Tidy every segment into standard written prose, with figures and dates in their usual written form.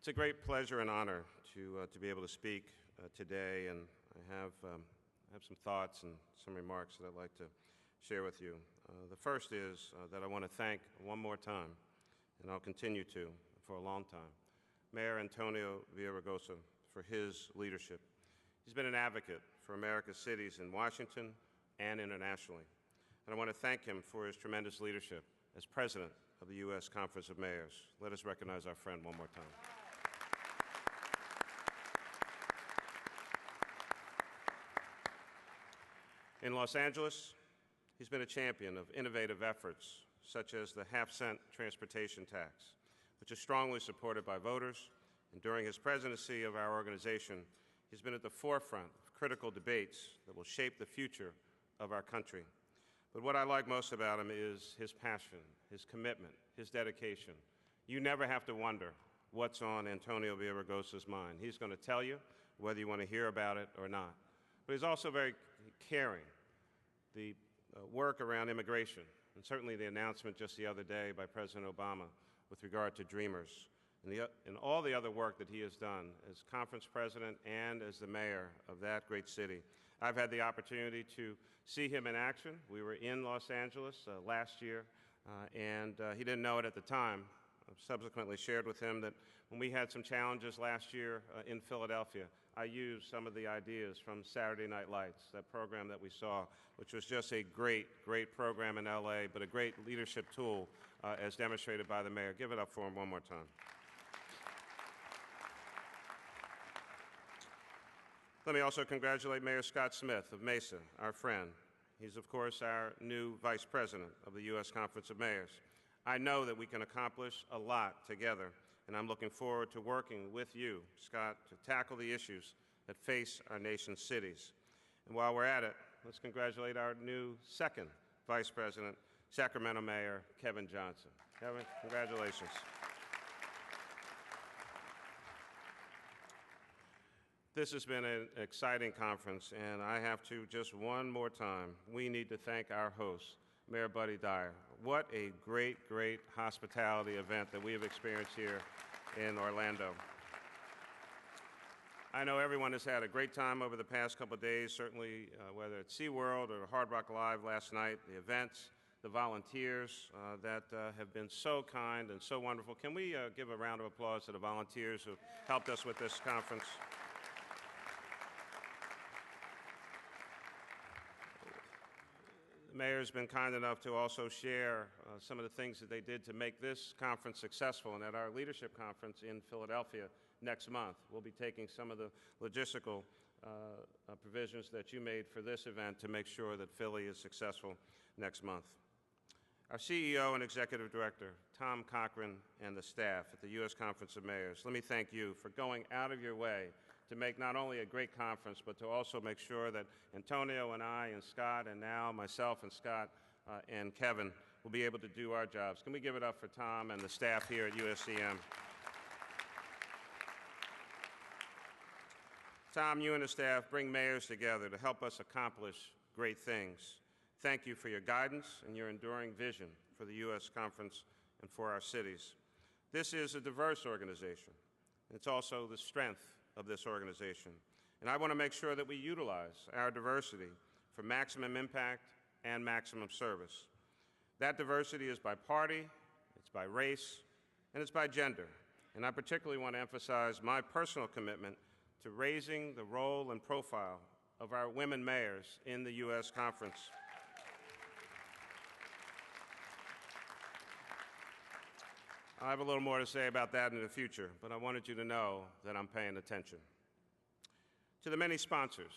It's a great pleasure and honor to be able to speak today, and I have some thoughts and some remarks that I'd like to share with you. The first is that I want to thank one more time, and I'll continue to for a long time, Mayor Antonio Villaraigosa for his leadership. He's been an advocate for America's cities in Washington and internationally, and I want to thank him for his tremendous leadership as President of the U.S. Conference of Mayors. Let us recognize our friend one more time. In Los Angeles, he's been a champion of innovative efforts such as the half-cent transportation tax, which is strongly supported by voters. And during his presidency of our organization, he's been at the forefront of critical debates that will shape the future of our country. But what I like most about him is his passion, his commitment, his dedication. You never have to wonder what's on Antonio Villaraigosa's mind. He's going to tell you whether you want to hear about it or not. But he's also very caring. The work around immigration, and certainly the announcement just the other day by President Obama with regard to Dreamers, and all the other work that he has done as conference president and as the mayor of that great city. I've had the opportunity to see him in action. We were in Los Angeles last year, and he didn't know it at the time. I've subsequently shared with him that when we had some challenges last year in Philadelphia, I used some of the ideas from Saturday Night Lights, that program that we saw, which was just a great, great program in LA, but a great leadership tool as demonstrated by the mayor. Give it up for him one more time. Let me also congratulate Mayor Scott Smith of Mesa, our friend. He's, of course, our new Vice President of the U.S. Conference of Mayors. I know that we can accomplish a lot together, and I'm looking forward to working with you, Scott, to tackle the issues that face our nation's cities. And while we're at it, let's congratulate our new second Vice President, Sacramento Mayor Kevin Johnson. Kevin, congratulations. This has been an exciting conference, and I have to just one more time, we need to thank our host, Mayor Buddy Dyer. What a great, great hospitality event that we have experienced here in Orlando. I know everyone has had a great time over the past couple of days, certainly whether it's SeaWorld or Hard Rock Live last night, the events, the volunteers that have been so kind and so wonderful. Can we give a round of applause to the volunteers who helped us with this conference? The mayor's been kind enough to also share some of the things that they did to make this conference successful. And at our leadership conference in Philadelphia next month, we'll be taking some of the logistical provisions that you made for this event to make sure that Philly is successful next month. Our CEO and Executive Director, Tom Cochran, and the staff at the U.S. Conference of Mayors, let me thank you for going out of your way to make not only a great conference, but to also make sure that Antonio and I and Scott, and now myself and Scott and Kevin will be able to do our jobs. Can we give it up for Tom and the staff here at USCM? Tom, you and the staff bring mayors together to help us accomplish great things. Thank you for your guidance and your enduring vision for the U.S. Conference and for our cities. This is a diverse organization. It's also the strength of this organization. And I want to make sure that we utilize our diversity for maximum impact and maximum service. That diversity is by party, it's by race, and it's by gender. And I particularly want to emphasize my personal commitment to raising the role and profile of our women mayors in the U.S. Conference. I have a little more to say about that in the future, but I wanted you to know that I'm paying attention. To the many sponsors,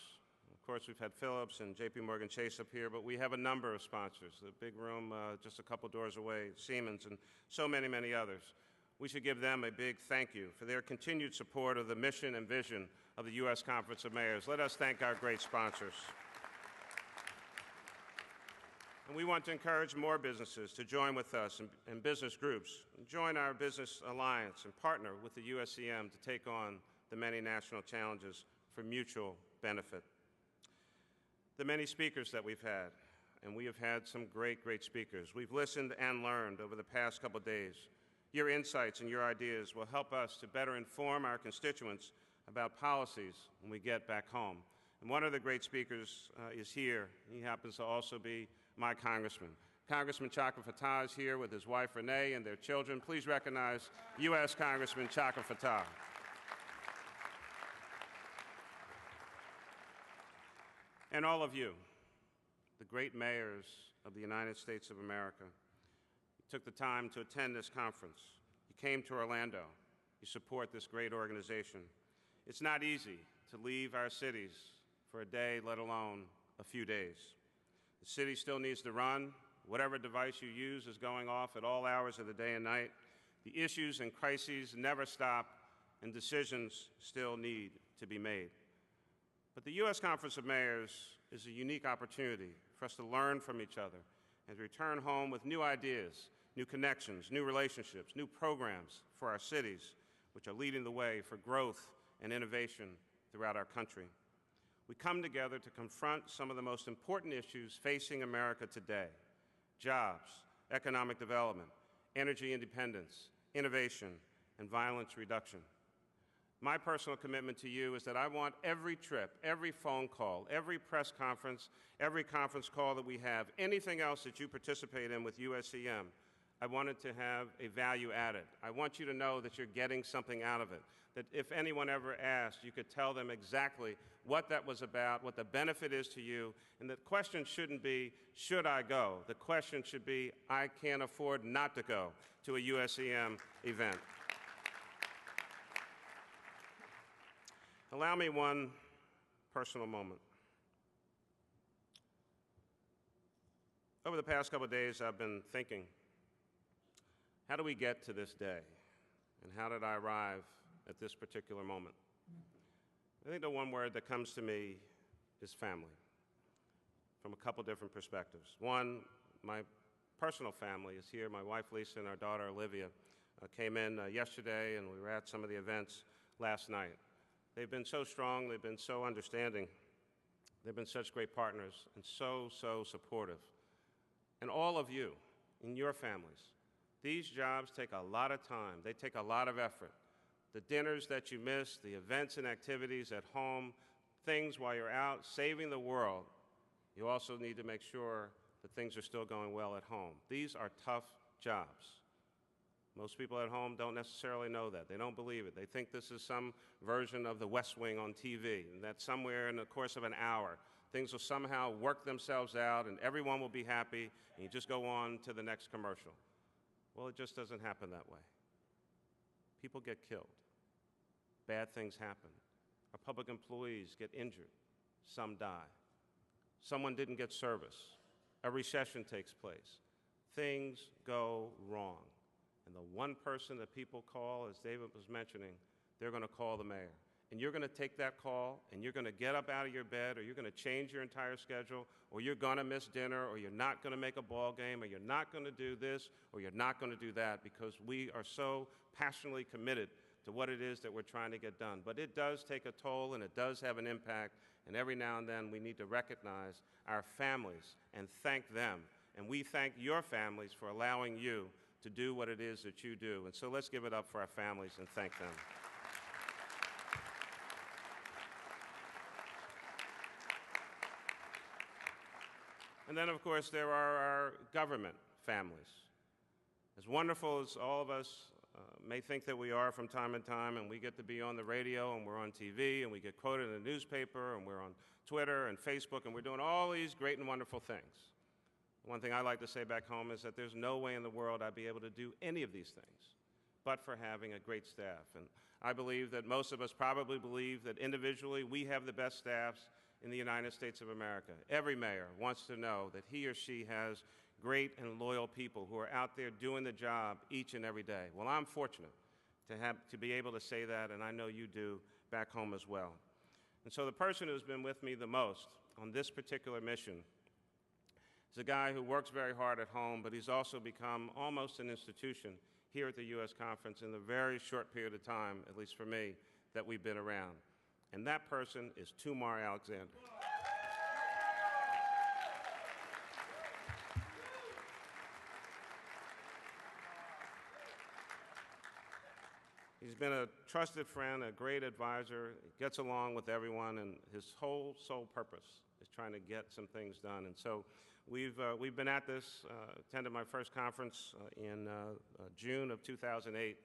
of course, we've had Phillips and J.P. Morgan Chase up here, but we have a number of sponsors, the big room just a couple doors away, Siemens, and so many, many others. We should give them a big thank you for their continued support of the mission and vision of the U.S. Conference of Mayors. Let us thank our great sponsors. And we want to encourage more businesses to join with us and business groups, join our business alliance and partner with the USCM to take on the many national challenges for mutual benefit. The many speakers that we've had, and we have had some great, great speakers. We've listened and learned over the past couple of days. Your insights and your ideas will help us to better inform our constituents about policies when we get back home. And one of the great speakers is here. He happens to also be my congressman. Congressman Chaka Fattah is here with his wife Renee and their children. Please recognize U.S. Congressman Chaka Fattah. And all of you, the great mayors of the United States of America, you took the time to attend this conference. You came to Orlando. You support this great organization. It's not easy to leave our cities for a day, let alone a few days. The city still needs to run. Whatever device you use is going off at all hours of the day and night. The issues and crises never stop, and decisions still need to be made. But the U.S. Conference of Mayors is a unique opportunity for us to learn from each other and to return home with new ideas, new connections, new relationships, new programs for our cities, which are leading the way for growth and innovation throughout our country. We come together to confront some of the most important issues facing America today: jobs, economic development, energy independence, innovation, and violence reduction. My personal commitment to you is that I want every trip, every phone call, every press conference, every conference call that we have, anything else that you participate in with USCM, I want it to have a value added. I want you to know that you're getting something out of it, that if anyone ever asked, you could tell them exactly what that was about, what the benefit is to you, and the question shouldn't be, should I go? The question should be, I can't afford not to go to a USCM event. Allow me one personal moment. Over the past couple of days, I've been thinking, how do we get to this day? And how did I arrive at this particular moment? I think the one word that comes to me is family, from a couple different perspectives. One, my personal family is here. My wife, Lisa, and our daughter, Olivia, came in yesterday, and we were at some of the events last night. They've been so strong. They've been so understanding. They've been such great partners and so supportive. And all of you in your families, these jobs take a lot of time. They take a lot of effort. The dinners that you miss, the events and activities at home, things while you're out saving the world, you also need to make sure that things are still going well at home. These are tough jobs. Most people at home don't necessarily know that. They don't believe it. They think this is some version of the West Wing on TV, and that somewhere in the course of an hour, things will somehow work themselves out and everyone will be happy, and you just go on to the next commercial. Well, it just doesn't happen that way. People get killed. Bad things happen. Our public employees get injured. Some die. Someone didn't get service. A recession takes place. Things go wrong. And the one person that people call, as David was mentioning, they're going to call the mayor. And you're going to take that call, and you're going to get up out of your bed, or you're going to change your entire schedule, or you're going to miss dinner, or you're not going to make a ball game, or you're not going to do this, or you're not going to do that, because we are so passionately committed to what it is that we're trying to get done. But it does take a toll, and it does have an impact, and every now and then we need to recognize our families and thank them. And we thank your families for allowing you to do what it is that you do. And so let's give it up for our families and thank them. And then, of course, there are our government families. As wonderful as all of us may think that we are from time to time, and we get to be on the radio, and we're on TV, and we get quoted in the newspaper, and we're on Twitter and Facebook, and we're doing all these great and wonderful things. One thing I like to say back home is that there's no way in the world I'd be able to do any of these things but for having a great staff. And I believe that most of us probably believe that individually we have the best staffs in the United States of America. Every mayor wants to know that he or she has great and loyal people who are out there doing the job each and every day. Well, I'm fortunate to be able to say that, and I know you do back home as well. And so the person who's been with me the most on this particular mission is a guy who works very hard at home, but he's also become almost an institution here at the U.S. Conference in the very short period of time, at least for me, that we've been around. And that person is Tumar Alexander. He's been a trusted friend, a great advisor. He gets along with everyone, and his whole sole purpose is trying to get some things done. And so we've been at this, attended my first conference in June of 2008,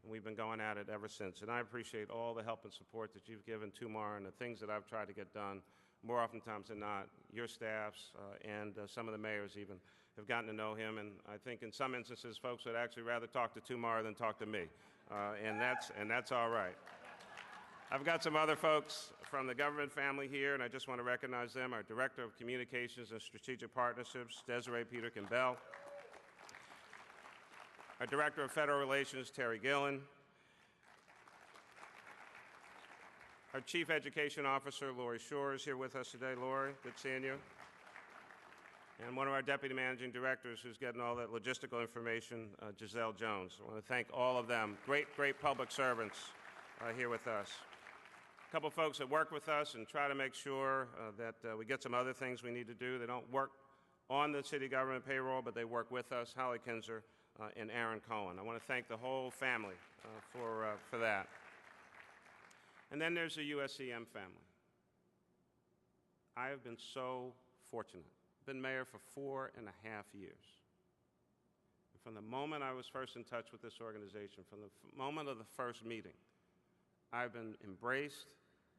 and we've been going at it ever since. And I appreciate all the help and support that you've given Tumar and the things that I've tried to get done. More oftentimes than not, your staffs and some of the mayors even have gotten to know him, and I think in some instances folks would actually rather talk to Tumar than talk to me. And that's all right. I've got some other folks from the government family here, and I just want to recognize them. Our Director of Communications and Strategic Partnerships, Desiree Peterkin-Bell. Our Director of Federal Relations, Terry Gillen. Our Chief Education Officer, Lori Shore, is here with us today. Lori, good seeing you. And one of our Deputy Managing Directors who's getting all that logistical information, Giselle Jones. I want to thank all of them. Great public servants here with us. A couple folks that work with us and try to make sure that we get some other things we need to do. They don't work on the city government payroll, but they work with us, Holly Kinzer and Aaron Cohen. I want to thank the whole family for that. And then there's the USCM family. I have been so fortunate. Been mayor for 4.5 years. And from the moment I was first in touch with this organization, from the moment of the first meeting, I've been embraced,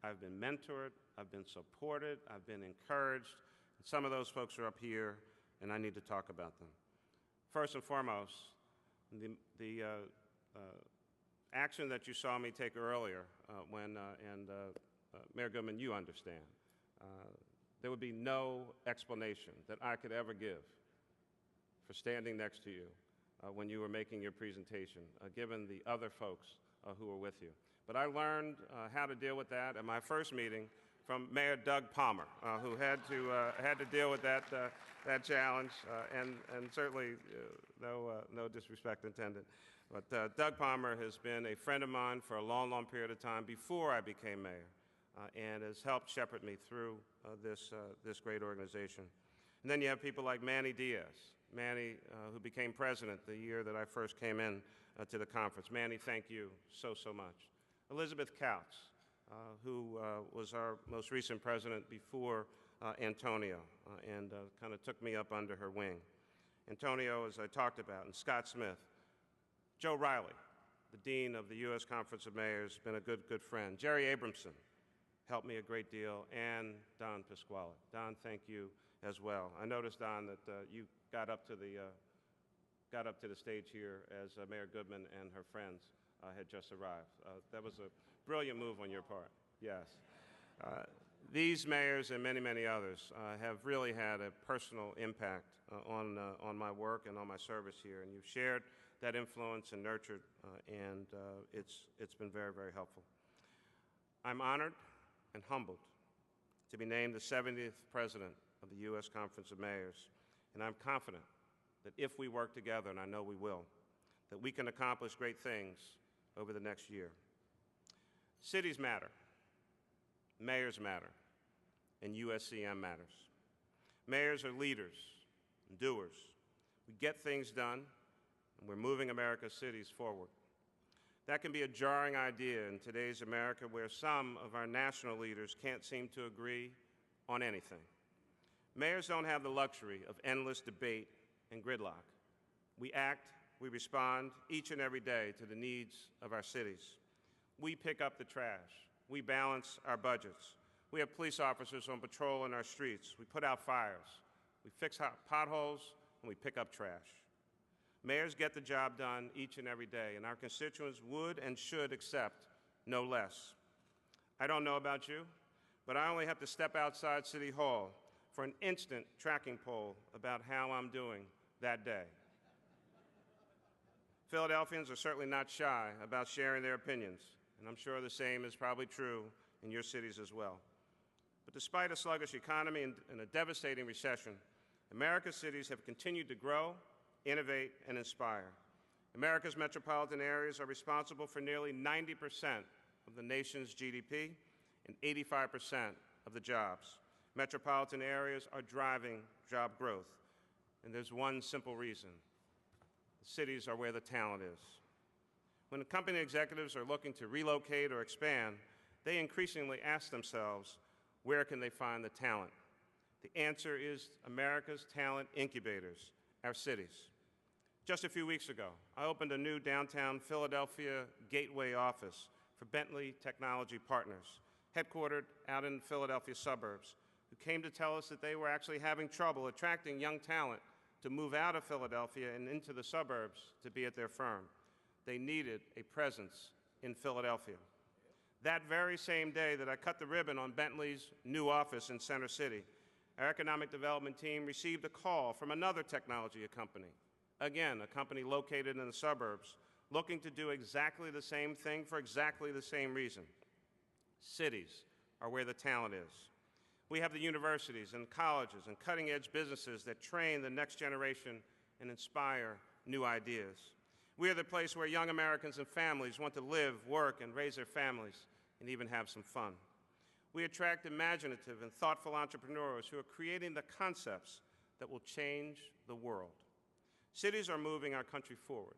I've been mentored, I've been supported, I've been encouraged. And some of those folks are up here, and I need to talk about them. First and foremost, the action that you saw me take earlier Mayor Goodman, you understand. There would be no explanation that I could ever give for standing next to you when you were making your presentation, given the other folks who were with you. But I learned how to deal with that at my first meeting from Mayor Doug Palmer, who had to deal with that challenge, and certainly no disrespect intended. But Doug Palmer has been a friend of mine for a long period of time before I became mayor. And has helped shepherd me through this great organization. And then you have people like Manny Diaz. Manny, who became president the year that I first came in to the conference. Manny, thank you so much. Elizabeth Couts, who was our most recent president before Antonio, and kind of took me up under her wing. Antonio, as I talked about, and Scott Smith. Joe Riley, the dean of the U.S. Conference of Mayors, been a good friend. Jerry Abramson helped me a great deal, and Don Pasquale. Don, thank you as well. I noticed, Don, that you got up to the stage here as Mayor Goodman and her friends had just arrived. That was a brilliant move on your part. Yes. These mayors and many others have really had a personal impact on my work and on my service here, and you've shared that influence and nurtured, and it's been very helpful. I'm honored and humbled to be named the 70th president of the U.S. Conference of Mayors, and I'm confident that if we work together, and I know we will, that we can accomplish great things over the next year. Cities matter, mayors matter, and USCM matters. Mayors are leaders and doers. We get things done, and we're moving America's cities forward. That can be a jarring idea in today's America, where some of our national leaders can't seem to agree on anything. Mayors don't have the luxury of endless debate and gridlock. We act, we respond each and every day to the needs of our cities. We pick up the trash. We balance our budgets. We have police officers on patrol in our streets. We put out fires. We fix potholes, and we pick up trash. Mayors get the job done each and every day, and our constituents would and should accept no less. I don't know about you, but I only have to step outside City Hall for an instant tracking poll about how I'm doing that day. Philadelphians are certainly not shy about sharing their opinions, and I'm sure the same is probably true in your cities as well. But despite a sluggish economy and a devastating recession, America's cities have continued to grow, innovate, and inspire. America's metropolitan areas are responsible for nearly 90% of the nation's GDP and 85% of the jobs. Metropolitan areas are driving job growth, and there's one simple reason. The cities are where the talent is. When company executives are looking to relocate or expand, they increasingly ask themselves, where can they find the talent? The answer is America's talent incubators, our cities. Just a few weeks ago, I opened a new downtown Philadelphia gateway office for Bentley Technology Partners, headquartered out in the Philadelphia suburbs, who came to tell us that they were actually having trouble attracting young talent to move out of Philadelphia and into the suburbs to be at their firm. They needed a presence in Philadelphia. That very same day that I cut the ribbon on Bentley's new office in Center City, our economic development team received a call from another technology company, again, a company located in the suburbs, looking to do exactly the same thing for exactly the same reason. Cities are where the talent is. We have the universities and colleges and cutting-edge businesses that train the next generation and inspire new ideas. We are the place where young Americans and families want to live, work, and raise their families, and even have some fun. We attract imaginative and thoughtful entrepreneurs who are creating the concepts that will change the world. Cities are moving our country forward.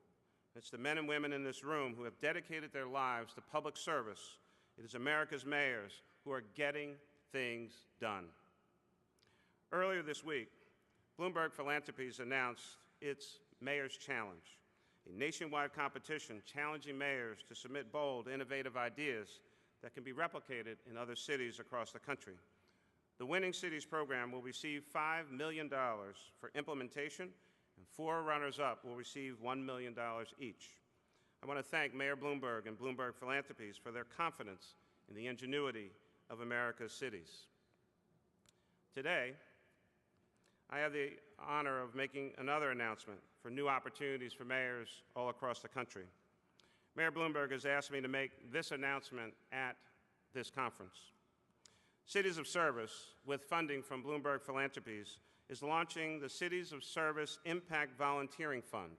It's the men and women in this room who have dedicated their lives to public service. It is America's mayors who are getting things done. Earlier this week, Bloomberg Philanthropies announced its Mayor's Challenge, a nationwide competition challenging mayors to submit bold, innovative ideas that can be replicated in other cities across the country. The Winning Cities program will receive $5 million for implementation, and 4 runners-up will receive $1 million each. I want to thank Mayor Bloomberg and Bloomberg Philanthropies for their confidence in the ingenuity of America's cities. Today, I have the honor of making another announcement for new opportunities for mayors all across the country. Mayor Bloomberg has asked me to make this announcement at this conference. Cities of Service, with funding from Bloomberg Philanthropies, is launching the Cities of Service Impact Volunteering Fund,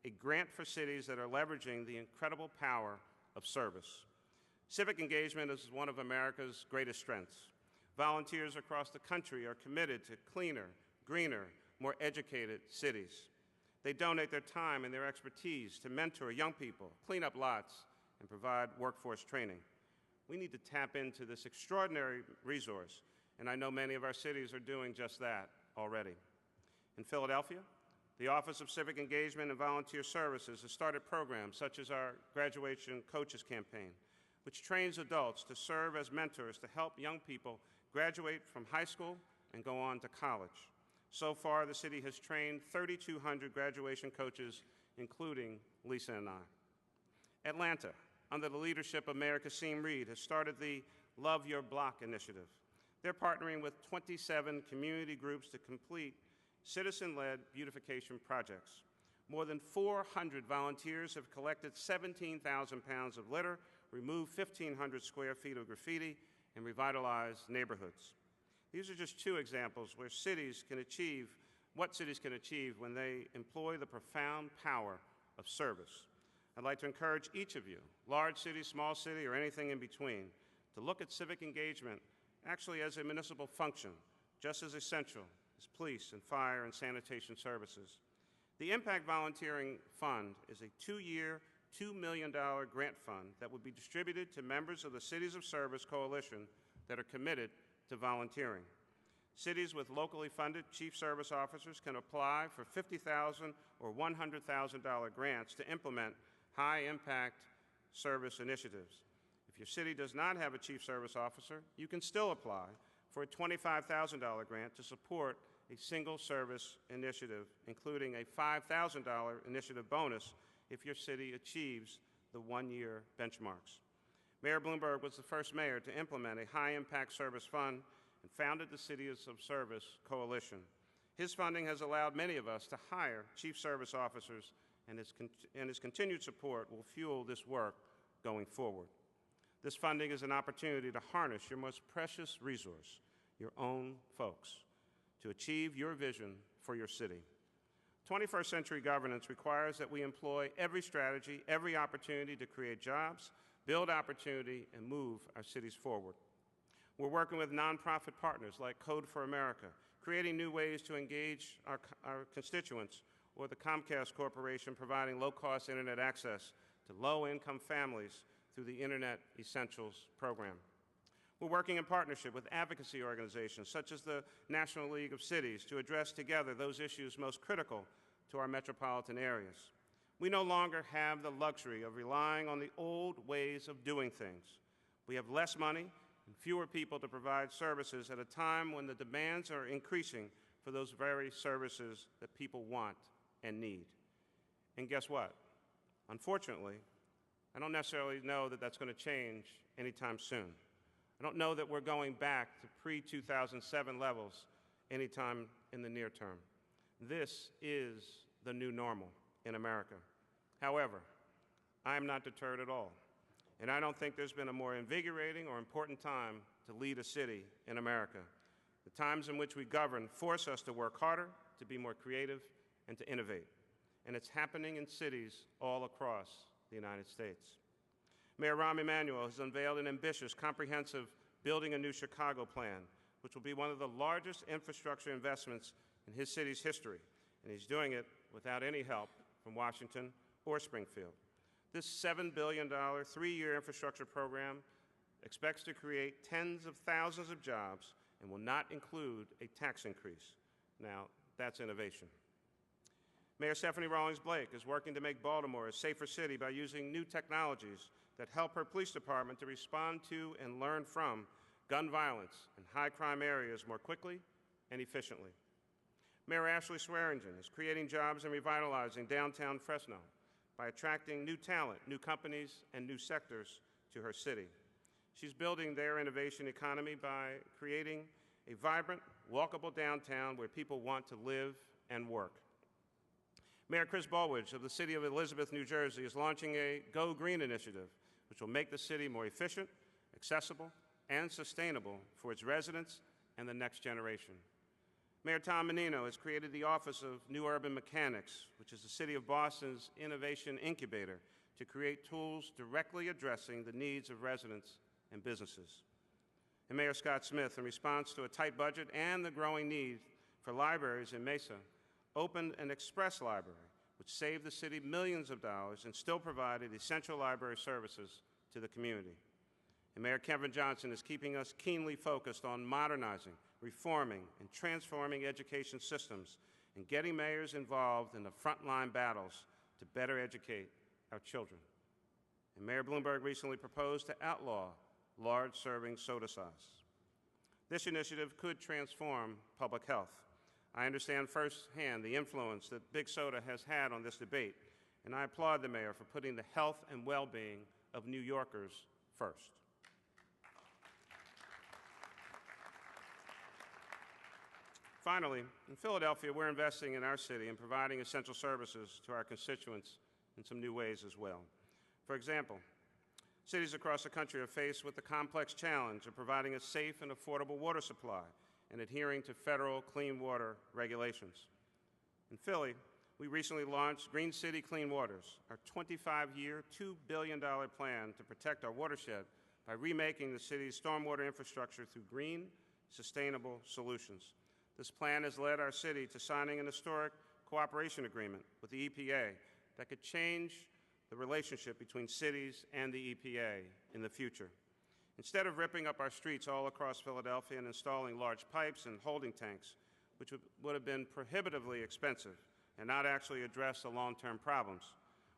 a grant for cities that are leveraging the incredible power of service. Civic engagement is one of America's greatest strengths. Volunteers across the country are committed to cleaner, greener, more educated cities. They donate their time and their expertise to mentor young people, clean up lots, and provide workforce training. We need to tap into this extraordinary resource, and I know many of our cities are doing just that already. In Philadelphia, the Office of Civic Engagement and Volunteer Services has started programs such as our Graduation Coaches Campaign, which trains adults to serve as mentors to help young people graduate from high school and go on to college. So far, the city has trained 3,200 graduation coaches, including Lisa and I. Atlanta, under the leadership of Mayor Kasim Reed, has started the Love Your Block initiative. They're partnering with 27 community groups to complete citizen-led beautification projects. More than 400 volunteers have collected 17,000 pounds of litter, removed 1,500 square feet of graffiti, and revitalized neighborhoods. These are just 2 examples where cities can achieve what cities can achieve when they employ the profound power of service. I'd like to encourage each of you, large city, small city, or anything in between, to look at civic engagement actually as a municipal function, just as essential as police and fire and sanitation services. The Impact Volunteering Fund is a 2-year, $2 million grant fund that will be distributed to members of the Cities of Service Coalition that are committed to volunteering. Cities with locally funded chief service officers can apply for $50,000 or $100,000 grants to implement high-impact service initiatives. If your city does not have a chief service officer, you can still apply for a $25,000 grant to support a single service initiative, including a $5,000 initiative bonus if your city achieves the 1-year benchmarks. Mayor Bloomberg was the first mayor to implement a high-impact service fund and founded the Cities of Service Coalition. His funding has allowed many of us to hire chief service officers, and his continued support will fuel this work going forward. This funding is an opportunity to harness your most precious resource, your own folks, to achieve your vision for your city. 21st century governance requires that we employ every strategy, every opportunity to create jobs, build opportunity, and move our cities forward. We're working with nonprofit partners like Code for America, creating new ways to engage our constituents, or the Comcast Corporation providing low-cost internet access to low-income families through the Internet Essentials program. We're working in partnership with advocacy organizations such as the National League of Cities to address together those issues most critical to our metropolitan areas. We no longer have the luxury of relying on the old ways of doing things. We have less money and fewer people to provide services at a time when the demands are increasing for those very services that people want and need. And guess what? Unfortunately, I don't necessarily know that that's going to change anytime soon. I don't know that we're going back to pre-2007 levels anytime in the near term. This is the new normal in America. However, I am not deterred at all, and I don't think there's been a more invigorating or important time to lead a city in America. The times in which we govern force us to work harder, to be more creative, and to innovate. And it's happening in cities all across the United States. Mayor Rahm Emanuel has unveiled an ambitious, comprehensive Building a New Chicago plan, which will be one of the largest infrastructure investments in his city's history, and he's doing it without any help from Washington or Springfield. This $7 billion, three-year infrastructure program expects to create tens of thousands of jobs and will not include a tax increase. Now, that's innovation. Mayor Stephanie Rawlings Blake is working to make Baltimore a safer city by using new technologies that help her police department to respond to and learn from gun violence in high-crime areas more quickly and efficiently. Mayor Ashley Swearingen is creating jobs and revitalizing downtown Fresno by attracting new talent, new companies, and new sectors to her city. She's building their innovation economy by creating a vibrant, walkable downtown where people want to live and work. Mayor Chris Baldwin of the city of Elizabeth, New Jersey, is launching a Go Green initiative, which will make the city more efficient, accessible, and sustainable for its residents and the next generation. Mayor Tom Menino has created the Office of New Urban Mechanics, which is the City of Boston's innovation incubator, to create tools directly addressing the needs of residents and businesses. And Mayor Scott Smith, in response to a tight budget and the growing need for libraries in Mesa, opened an express library, which saved the city millions of dollars and still provided essential library services to the community. And Mayor Kevin Johnson is keeping us keenly focused on modernizing, reforming, and transforming education systems and getting mayors involved in the frontline battles to better educate our children. And Mayor Bloomberg recently proposed to outlaw large-serving soda sauce. This initiative could transform public health. I understand firsthand the influence that Big Soda has had on this debate, and I applaud the mayor for putting the health and well-being of New Yorkers first. Finally, in Philadelphia, we're investing in our city and providing essential services to our constituents in some new ways as well. For example, cities across the country are faced with the complex challenge of providing a safe and affordable water supply and adhering to federal clean water regulations. In Philly, we recently launched Green City Clean Waters, our 25-year, $2 billion plan to protect our watershed by remaking the city's stormwater infrastructure through green, sustainable solutions. This plan has led our city to signing an historic cooperation agreement with the EPA that could change the relationship between cities and the EPA in the future. Instead of ripping up our streets all across Philadelphia and installing large pipes and holding tanks, which would have been prohibitively expensive and not actually address the long-term problems,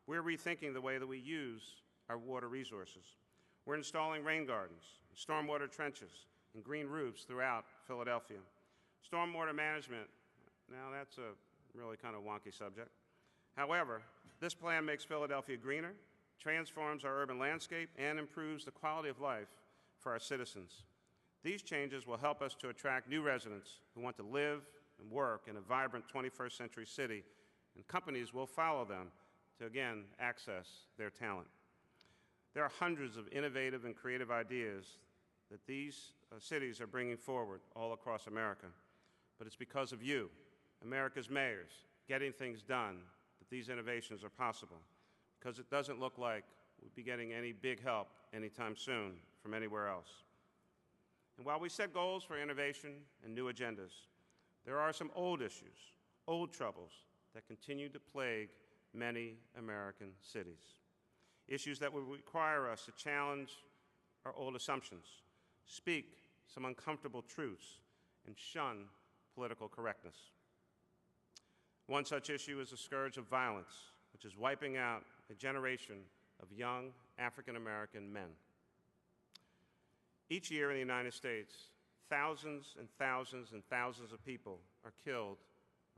we're rethinking the way that we use our water resources. We're installing rain gardens, stormwater trenches, and green roofs throughout Philadelphia. Stormwater management, now that's a really kind of wonky subject. However, this plan makes Philadelphia greener, transforms our urban landscape, and improves the quality of life for our citizens. These changes will help us to attract new residents who want to live and work in a vibrant 21st century city, and companies will follow them to, again, access their talent. There are hundreds of innovative and creative ideas that these cities are bringing forward all across America, but it's because of you, America's mayors, getting things done, that these innovations are possible, because it doesn't look like we'll be getting any big help anytime soon from anywhere else. And while we set goals for innovation and new agendas, there are some old issues, old troubles that continue to plague many American cities. issues that will require us to challenge our old assumptions, speak some uncomfortable truths, and shun political correctness. One such issue is the scourge of violence, which is wiping out a generation of young African American men. Each year in the United States, thousands and thousands and thousands of people are killed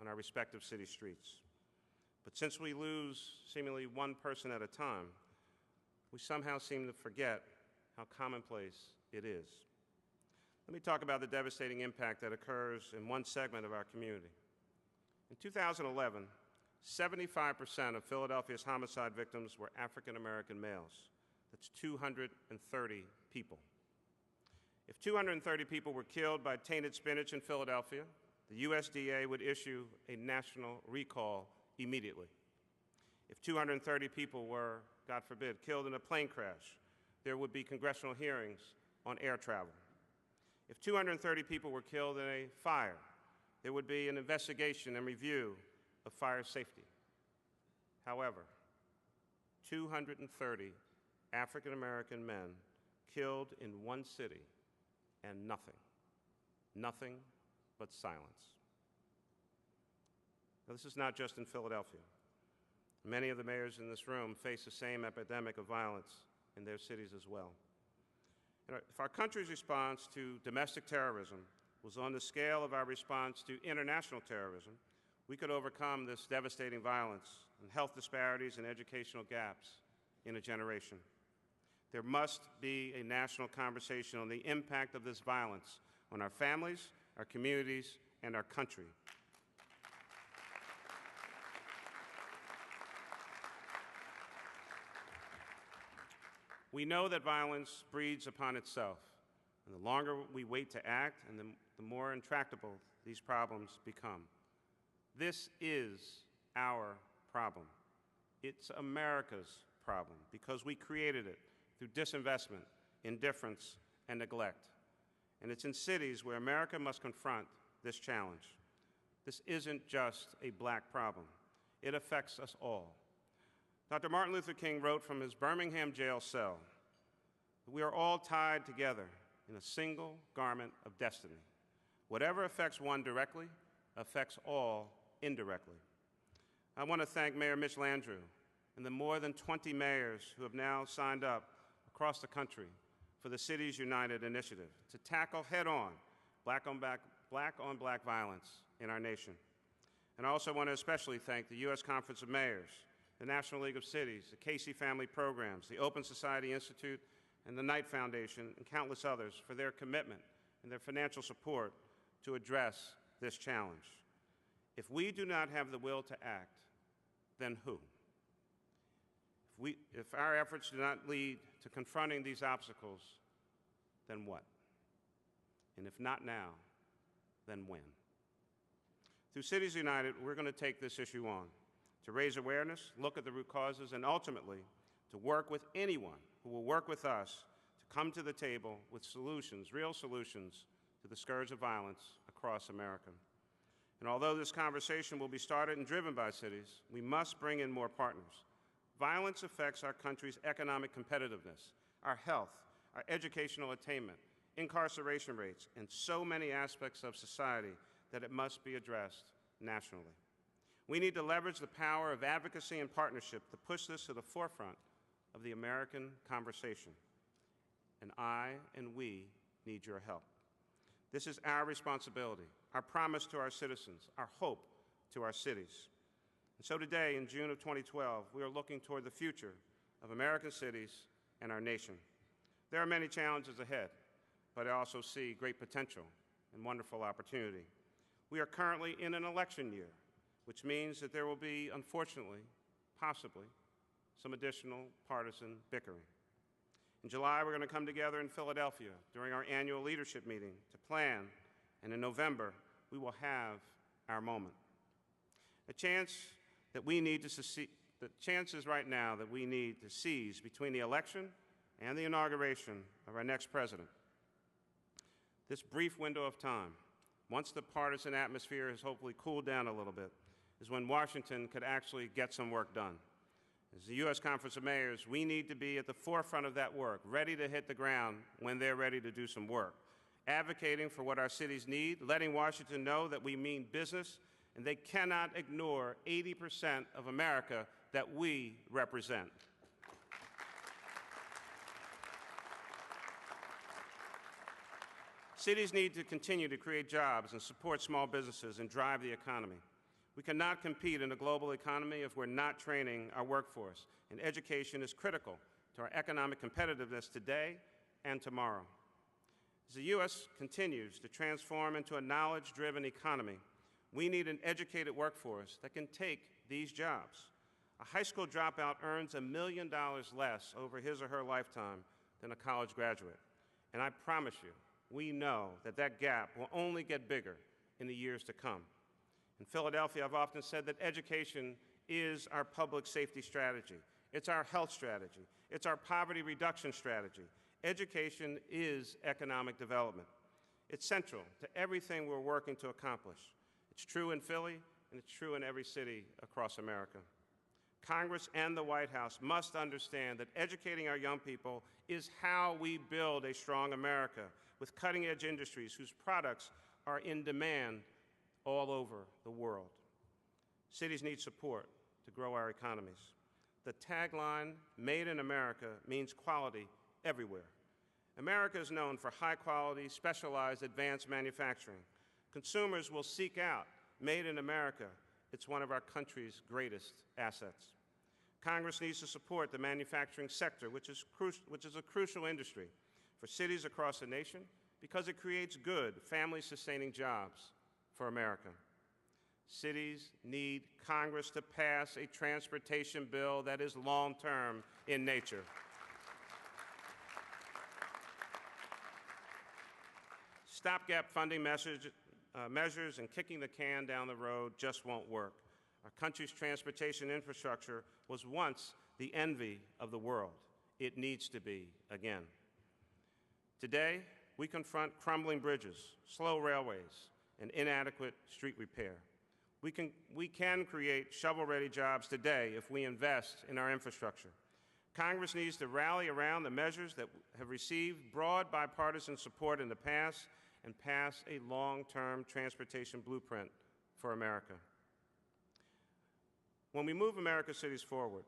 on our respective city streets. But since we lose seemingly one person at a time, we somehow seem to forget how commonplace it is. Let me talk about the devastating impact that occurs in one segment of our community. In 2011, 75% of Philadelphia's homicide victims were African American males. That's 230 people. If 230 people were killed by tainted spinach in Philadelphia, the USDA would issue a national recall immediately. If 230 people were, God forbid, killed in a plane crash, there would be congressional hearings on air travel. If 230 people were killed in a fire, there would be an investigation and review of fire safety. However, 230 African American men killed in one city, and nothing but silence. Now, this is not just in Philadelphia. Many of the mayors in this room face the same epidemic of violence in their cities as well. If our country's response to domestic terrorism was on the scale of our response to international terrorism, we could overcome this devastating violence and health disparities and educational gaps in a generation. There must be a national conversation on the impact of this violence on our families, our communities, and our country. We know that violence breeds upon itself, and the longer we wait to act, and the more intractable these problems become. This is our problem. It's America's problem because we created it through disinvestment, indifference, and neglect. And it's in cities where America must confront this challenge. This isn't just a black problem. It affects us all. Dr. Martin Luther King wrote from his Birmingham jail cell that we are all tied together in a single garment of destiny. Whatever affects one directly affects all indirectly. I want to thank Mayor Mitch Landrieu and the more than 20 mayors who have now signed up across the country for the Cities United initiative to tackle head-on black on black violence in our nation. And I also want to especially thank the U.S. Conference of Mayors, the National League of Cities, the Casey Family Programs, the Open Society Institute, and the Knight Foundation, and countless others for their commitment and their financial support to address this challenge. If we do not have the will to act, then who? If our efforts do not lead to confronting these obstacles, then what? And if not now, then when? Through Cities United, we're going to take this issue on, to raise awareness, look at the root causes, and ultimately to work with anyone who will work with us to come to the table with solutions, real solutions, to the scourge of violence across America. And although this conversation will be started and driven by cities, we must bring in more partners. Violence affects our country's economic competitiveness, our health, our educational attainment, incarceration rates, and so many aspects of society that it must be addressed nationally. We need to leverage the power of advocacy and partnership to push this to the forefront of the American conversation. And I and we need your help. This is our responsibility, our promise to our citizens, our hope to our cities. And so today, in June of 2012, we are looking toward the future of American cities and our nation. There are many challenges ahead, but I also see great potential and wonderful opportunity. We are currently in an election year, which means that there will be, unfortunately, possibly, some additional partisan bickering. In July, we're going to come together in Philadelphia during our annual leadership meeting to plan, and in November, we will have our moment. The chances right now that we need to seize between the election and the inauguration of our next president. This brief window of time, once the partisan atmosphere has hopefully cooled down a little bit, is when Washington could actually get some work done. As the U.S. Conference of Mayors, we need to be at the forefront of that work, ready to hit the ground when they're ready to do some work, advocating for what our cities need, letting Washington know that we mean business, and they cannot ignore 80% of America that we represent. Cities need to continue to create jobs and support small businesses and drive the economy. We cannot compete in a global economy if we're not training our workforce, and education is critical to our economic competitiveness today and tomorrow. As the U.S. continues to transform into a knowledge-driven economy, we need an educated workforce that can take these jobs. A high school dropout earns $1 million less over his or her lifetime than a college graduate. And I promise you, we know that that gap will only get bigger in the years to come. In Philadelphia, I've often said that education is our public safety strategy. It's our health strategy. It's our poverty reduction strategy. Education is economic development. It's central to everything we're working to accomplish. It's true in Philly, and it's true in every city across America. Congress and the White House must understand that educating our young people is how we build a strong America with cutting-edge industries whose products are in demand all over the world. Cities need support to grow our economies. The tagline, "Made in America," means quality everywhere. America is known for high-quality, specialized, advanced manufacturing. Consumers will seek out Made in America. It's one of our country's greatest assets. Congress needs to support the manufacturing sector, which is a crucial industry for cities across the nation because it creates good, family-sustaining jobs for America. Cities need Congress to pass a transportation bill that is long-term in nature. Stopgap funding measures and kicking the can down the road just won't work. Our country's transportation infrastructure was once the envy of the world. It needs to be again. Today, we confront crumbling bridges, slow railways, and inadequate street repair. We can create shovel-ready jobs today if we invest in our infrastructure. Congress needs to rally around the measures that have received broad bipartisan support in the past and pass a long-term transportation blueprint for America. When we move America's cities forward,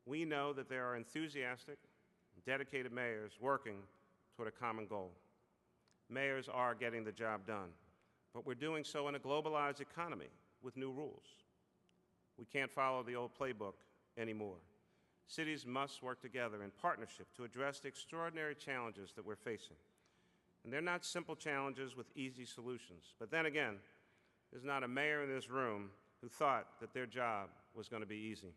we know that there are enthusiastic, dedicated mayors working toward a common goal. Mayors are getting the job done, but we're doing so in a globalized economy with new rules. We can't follow the old playbook anymore. Cities must work together in partnership to address the extraordinary challenges that we're facing. And they're not simple challenges with easy solutions. But then again, there's not a mayor in this room who thought that their job was going to be easy.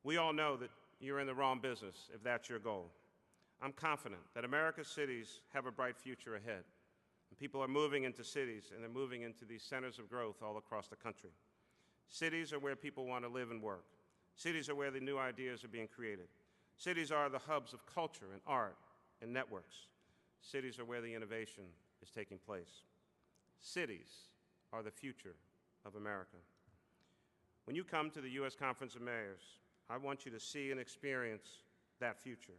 We all know that you're in the wrong business if that's your goal. I'm confident that America's cities have a bright future ahead. And people are moving into cities, and they're moving into these centers of growth all across the country. Cities are where people want to live and work. Cities are where the new ideas are being created. Cities are the hubs of culture and art and networks. Cities are where the innovation is taking place. Cities are the future of America. When you come to the U.S. Conference of Mayors, I want you to see and experience that future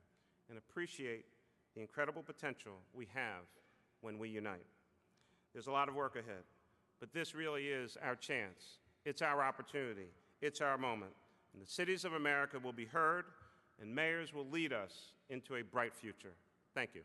and appreciate the incredible potential we have when we unite. There's a lot of work ahead, but this really is our chance. It's our opportunity. It's our moment. And the cities of America will be heard, and mayors will lead us into a bright future. Thank you.